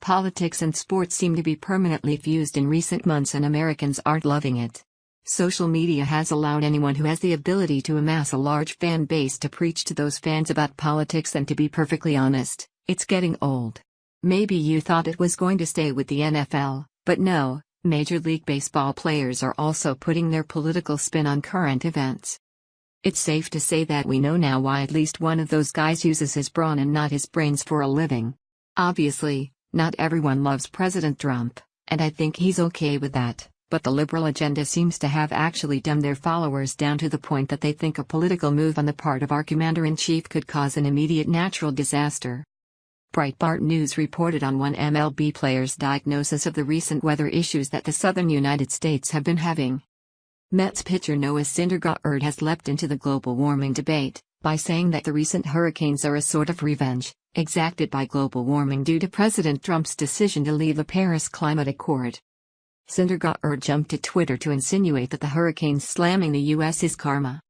Politics and sports seem to be permanently fused in recent months, and Americans aren't loving it. Social media has allowed anyone who has the ability to amass a large fan base to preach to those fans about politics, and to be perfectly honest, it's getting old. Maybe you thought it was going to stay with the NFL, but no, Major League Baseball players are also putting their political spin on current events. It's safe to say that we know now why at least one of those guys uses his brawn and not his brains for a living. Obviously, not everyone loves President Trump, and I think he's okay with that. But the liberal agenda seems to have actually dumbed their followers down to the point that they think a political move on the part of our commander-in-chief could cause an immediate natural disaster. Breitbart News reported on one MLB player's diagnosis of the recent weather issues that the southern United States have been having. Mets pitcher Noah Syndergaard has leapt into the global warming debate by saying that the recent hurricanes are a sort of revenge exacted by global warming due to President Trump's decision to leave the Paris Climate Accord. Syndergaard jumped to Twitter to insinuate that the hurricanes slamming the U.S. is karma.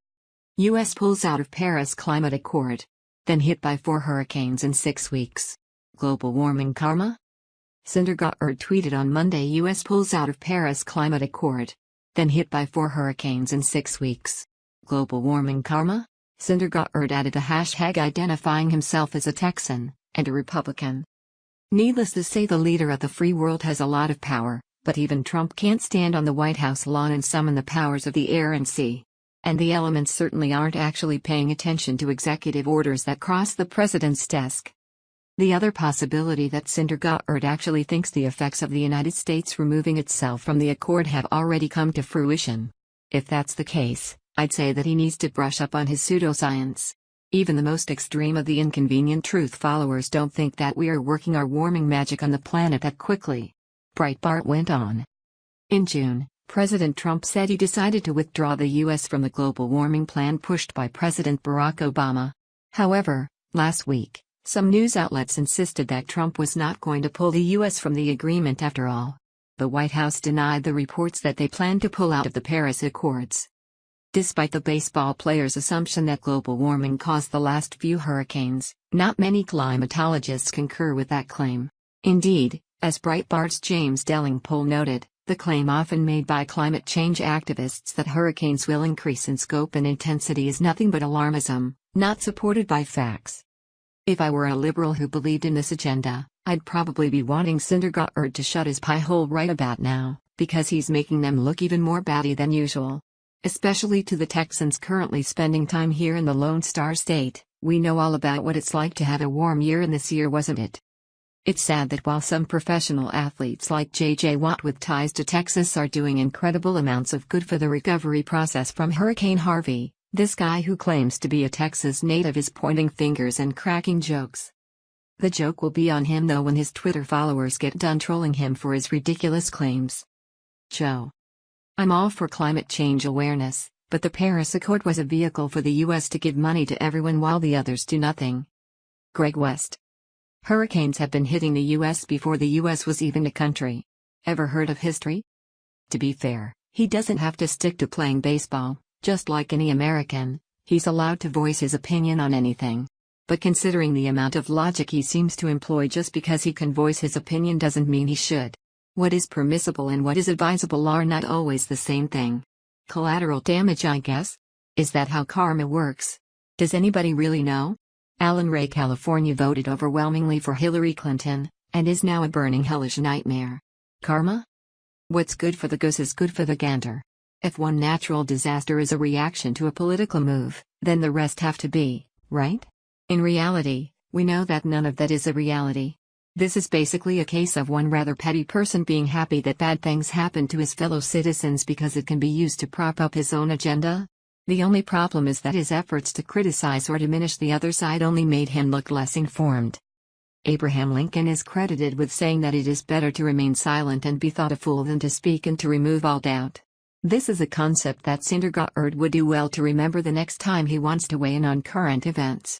U.S. pulls out of Paris Climate Accord. Then hit by 4 hurricanes in 6 weeks. Global warming karma? Syndergaard tweeted on Monday, U.S. pulls out of Paris Climate Accord. Then hit by 4 hurricanes in 6 weeks. Global warming karma? Syndergaard added a hashtag identifying himself as a Texan and a Republican. Needless to say, the leader of the free world has a lot of power. But even Trump can't stand on the White House lawn and summon the powers of the air and sea. And the elements certainly aren't actually paying attention to executive orders that cross the president's desk. The other possibility that Syndergaard actually thinks the effects of the United States removing itself from the accord have already come to fruition. If that's the case, I'd say that he needs to brush up on his pseudoscience. Even the most extreme of the inconvenient truth followers don't think that we are working our warming magic on the planet that quickly. Breitbart went on. In June, President Trump said he decided to withdraw the U.S. from the global warming plan pushed by President Barack Obama. However, last week, some news outlets insisted that Trump was not going to pull the U.S. from the agreement after all. The White House denied the reports that they planned to pull out of the Paris Accords. Despite the baseball players' assumption that global warming caused the last few hurricanes, not many climatologists concur with that claim. Indeed, as Breitbart's James Delingpole noted, the claim often made by climate change activists that hurricanes will increase in scope and intensity is nothing but alarmism, not supported by facts. If I were a liberal who believed in this agenda, I'd probably be wanting Syndergaard to shut his pie hole right about now, because he's making them look even more batty than usual. Especially to the Texans currently spending time here in the Lone Star State. We know all about what it's like to have a warm year, and this year wasn't it. It's sad that while some professional athletes like J.J. Watt with ties to Texas are doing incredible amounts of good for the recovery process from Hurricane Harvey, this guy who claims to be a Texas native is pointing fingers and cracking jokes. The joke will be on him though when his Twitter followers get done trolling him for his ridiculous claims. Joe. I'm all for climate change awareness, but the Paris Accord was a vehicle for the U.S. to give money to everyone while the others do nothing. Greg West. Hurricanes have been hitting the U.S. before the U.S. was even a country. Ever heard of history? To be fair, he doesn't have to stick to playing baseball. Just like any American, he's allowed to voice his opinion on anything. But considering the amount of logic he seems to employ, just because he can voice his opinion doesn't mean he should. What is permissible and what is advisable are not always the same thing. Collateral damage, I guess? Is that how karma works? Does anybody really know? Alan Ray, California voted overwhelmingly for Hillary Clinton, and is now a burning hellish nightmare. Karma? What's good for the goose is good for the gander. If one natural disaster is a reaction to a political move, then the rest have to be, right? In reality, we know that none of that is a reality. This is basically a case of one rather petty person being happy that bad things happen to his fellow citizens because it can be used to prop up his own agenda. The only problem is that his efforts to criticize or diminish the other side only made him look less informed. Abraham Lincoln is credited with saying that it is better to remain silent and be thought a fool than to speak and to remove all doubt. This is a concept that Syndergaard would do well to remember the next time he wants to weigh in on current events.